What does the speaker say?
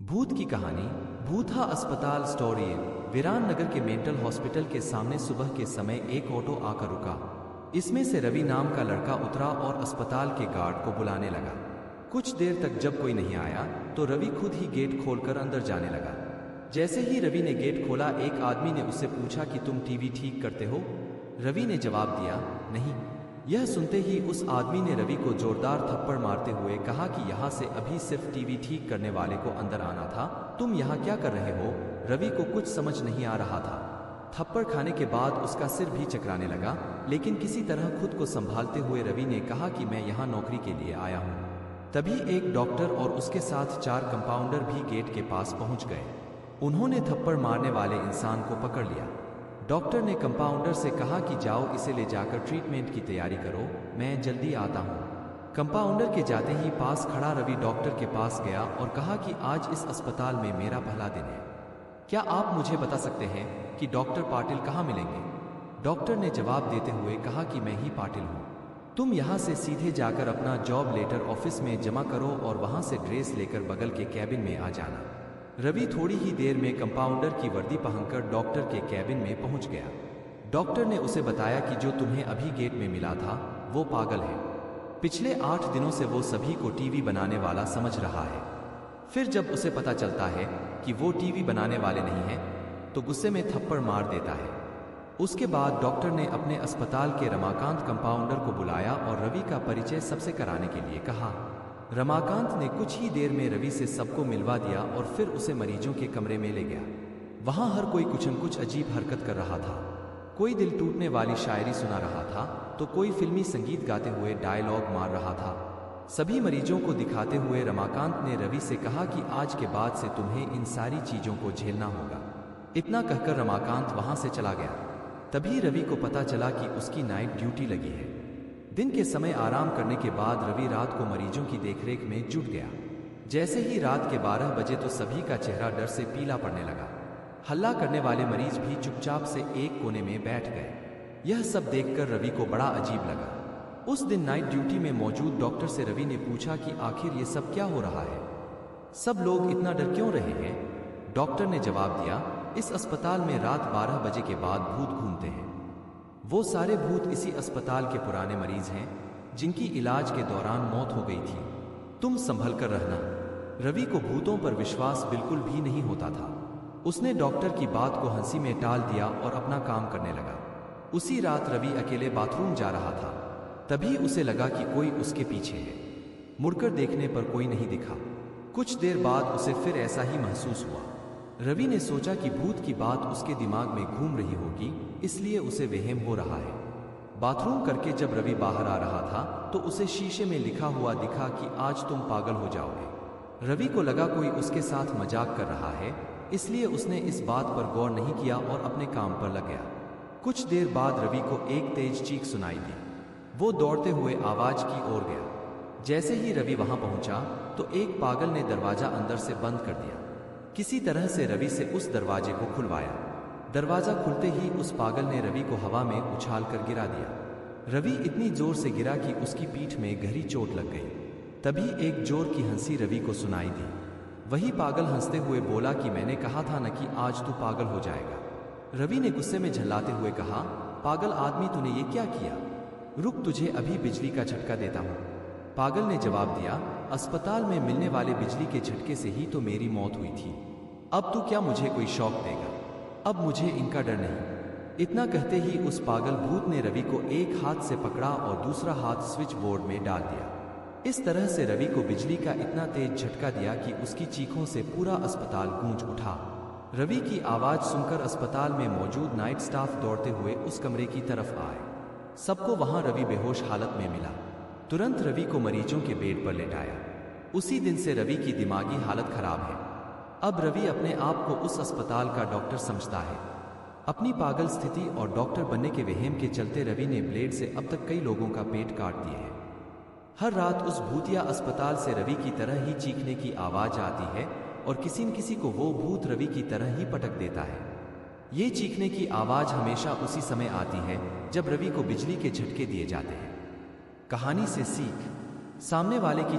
भूत की कहानी। भूतहा अस्पताल स्टोरी। वीरान नगर के मेंटल हॉस्पिटल के सामने सुबह के समय एक ऑटो आकर रुका। इसमें से रवि नाम का लड़का उतरा और अस्पताल के गार्ड को बुलाने लगा। कुछ देर तक जब कोई नहीं आया तो रवि खुद ही गेट खोलकर अंदर जाने लगा। जैसे ही रवि ने गेट खोला, एक आदमी ने उससे पूछा कि तुम टीवी ठीक करते हो? रवि ने जवाब दिया, नहीं। यह सुनते ही उस आदमी ने रवि को जोरदार थप्पड़ मारते हुए कहा कि यहाँ से अभी सिर्फ टीवी ठीक करने वाले को अंदर आना था, तुम यहाँ क्या कर रहे हो? रवि को कुछ समझ नहीं आ रहा था। थप्पड़ खाने के बाद उसका सिर भी चकराने लगा, लेकिन किसी तरह खुद को संभालते हुए रवि ने कहा कि मैं यहाँ नौकरी के लिए आया हूँ। तभी एक डॉक्टर और उसके साथ 4 कंपाउंडर भी गेट के पास पहुँच गए। उन्होंने थप्पड़ मारने वाले इंसान को पकड़ लिया। डॉक्टर ने कंपाउंडर से कहा कि जाओ इसे ले जाकर ट्रीटमेंट की तैयारी करो, मैं जल्दी आता हूँ। कंपाउंडर के जाते ही पास खड़ा रवि डॉक्टर के पास गया और कहा कि आज इस अस्पताल में मेरा पहला दिन है। क्या आप मुझे बता सकते हैं कि डॉक्टर पाटिल कहाँ मिलेंगे? डॉक्टर ने जवाब देते हुए कहा कि मैं ही पाटिल हूँ। तुम यहाँ से सीधे जाकर अपना जॉब लेटर ऑफिस में जमा करो और वहाँ से ड्रेस लेकर बगल के कैबिन में आ जाना। रवि थोड़ी ही देर में कंपाउंडर की वर्दी पहनकर डॉक्टर के कैबिन में पहुंच गया। डॉक्टर ने उसे बताया कि जो तुम्हें अभी गेट में मिला था वो पागल है। पिछले 8 दिनों से वो सभी को टीवी बनाने वाला समझ रहा है। फिर जब उसे पता चलता है कि वो टीवी बनाने वाले नहीं हैं, तो गुस्से में थप्पड़ मार देता है। उसके बाद डॉक्टर ने अपने अस्पताल के रमाकांत कंपाउंडर को बुलाया और रवि का परिचय सबसे कराने के लिए कहा। रमाकांत ने कुछ ही देर में रवि से सबको मिलवा दिया और फिर उसे मरीजों के कमरे में ले गया। वहां हर कोई कुछ न कुछ अजीब हरकत कर रहा था। कोई दिल टूटने वाली शायरी सुना रहा था तो कोई फिल्मी संगीत गाते हुए डायलॉग मार रहा था। सभी मरीजों को दिखाते हुए रमाकांत ने रवि से कहा कि आज के बाद से तुम्हें इन सारी चीजों को झेलना होगा। इतना कहकर रमाकांत वहां से चला गया। तभी रवि को पता चला कि उसकी नाइट ड्यूटी लगी है। दिन के समय आराम करने के बाद रवि रात को मरीजों की देखरेख में जुट गया। जैसे ही रात के 12 बजे तो सभी का चेहरा डर से पीला पड़ने लगा। हल्ला करने वाले मरीज भी चुपचाप से एक कोने में बैठ गए। यह सब देखकर रवि को बड़ा अजीब लगा। उस दिन नाइट ड्यूटी में मौजूद डॉक्टर से रवि ने पूछा कि आखिर ये सब क्या हो रहा है, सब लोग इतना डर क्यों रहे हैं? डॉक्टर ने जवाब दिया, इस अस्पताल में रात 12 बजे के बाद भूत घूमते हैं। वो सारे भूत इसी अस्पताल के पुराने मरीज हैं जिनकी इलाज के दौरान मौत हो गई थी। तुम संभल कर रहना। रवि को भूतों पर विश्वास बिल्कुल भी नहीं होता था। उसने डॉक्टर की बात को हंसी में टाल दिया और अपना काम करने लगा। उसी रात रवि अकेले बाथरूम जा रहा था। तभी उसे लगा कि कोई उसके पीछे है। मुड़कर देखने पर कोई नहीं दिखा। कुछ देर बाद उसे फिर ऐसा ही महसूस हुआ। रवि ने सोचा कि भूत की बात उसके दिमाग में घूम रही होगी, इसलिए उसे वहम हो रहा है। बाथरूम करके जब रवि बाहर आ रहा था तो उसे शीशे में लिखा हुआ दिखा कि आज तुम पागल हो जाओगे। रवि को लगा कोई उसके साथ मजाक कर रहा है, इसलिए उसने इस बात पर गौर नहीं किया और अपने काम पर लग गया। कुछ देर बाद रवि को एक तेज चीख सुनाई दी। वो दौड़ते हुए आवाज की ओर गया। जैसे ही रवि वहां पहुंचा तो एक पागल ने दरवाजा अंदर से बंद कर दिया। किसी तरह से रवि से उस दरवाजे को खुलवाया। दरवाजा खुलते ही उस पागल ने रवि को हवा में उछालकर गिरा दिया। रवि इतनी जोर से गिरा कि उसकी पीठ में गहरी चोट लग गई। तभी एक जोर की हंसी रवि को सुनाई दी। वही पागल हंसते हुए बोला कि मैंने कहा था न कि आज तू पागल हो जाएगा। रवि ने गुस्से में झल्लाते हुए कहा, पागल आदमी तूने ये क्या किया? रुक, तुझे अभी बिजली का झटका देता हूँ। पागल ने जवाब दिया, अस्पताल में मिलने वाले बिजली के झटके से ही तो मेरी मौत हुई थी। अब तू क्या मुझे कोई शौक देगा? अब मुझे इनका डर नहीं। इतना कहते ही उस पागल भूत ने रवि को एक हाथ से पकड़ा और दूसरा हाथ स्विच बोर्ड में डाल दिया। इस तरह से रवि को बिजली का इतना तेज झटका दिया कि उसकी चीखों से पूरा अस्पताल गूंज उठा। रवि की आवाज सुनकर अस्पताल में मौजूद नाइट स्टाफ दौड़ते हुए उस कमरे की तरफ आए। सबको वहां रवि बेहोश हालत में मिला। तुरंत रवि को मरीजों के बेड पर लेटाया। उसी दिन से रवि की दिमागी हालत खराब है। अब रवि अपने आप को उस अस्पताल का डॉक्टर समझता है। अपनी पागल स्थिति और डॉक्टर बनने के वहम के चलते रवि ने ब्लेड से अब तक कई लोगों का पेट काट दिए हैं। हर रात उस भूतिया अस्पताल से रवि की तरह ही चीखने की आवाज आती है और किसी न किसी को वो भूत रवि की तरह ही पटक देता है। ये चीखने की आवाज हमेशा उसी समय आती है जब रवि को बिजली के झटके दिए जाते हैं। कहानी से सीख, सामने वाले की